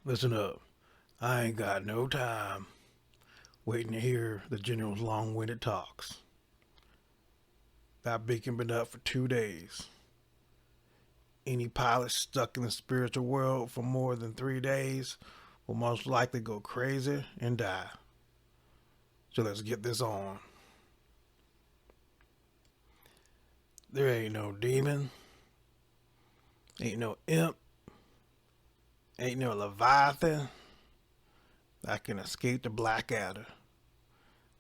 Listen up. I ain't got no time waiting to hear the general's long-winded talks. That beacon been up for 2 days. Any pilot stuck in the spiritual world for more than 3 days will most likely go crazy and die. So let's get this on. There ain't no demon, ain't no imp, ain't no leviathan that can escape the Black Adder.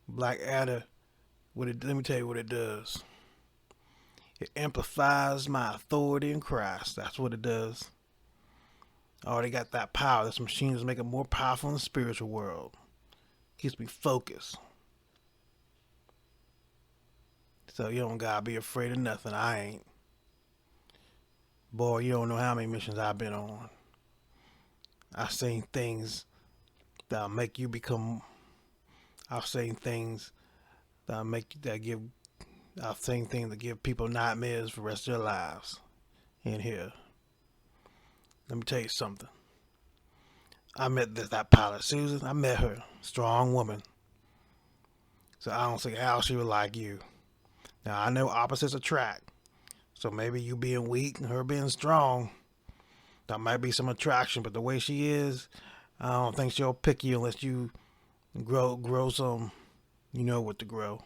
Black Adder, let me tell you what it does. It amplifies my authority in Christ. That's what it does. I already got that power. This machine is making more powerful in the spiritual world. Keeps me focused. So you don't gotta be afraid of nothing. I ain't. Boy, you don't know how many missions I've been on. I've seen things that'll make you become. I've seen things I've seen things that give people nightmares for the rest of their lives. In here, let me tell you something. I met that pilot Susan. I met her, strong woman. So I don't see how she would like you. Now I know opposites attract. So maybe you being weak and her being strong, that might be some attraction. But the way she is, I don't think she'll pick you unless you grow some. You know what to grow.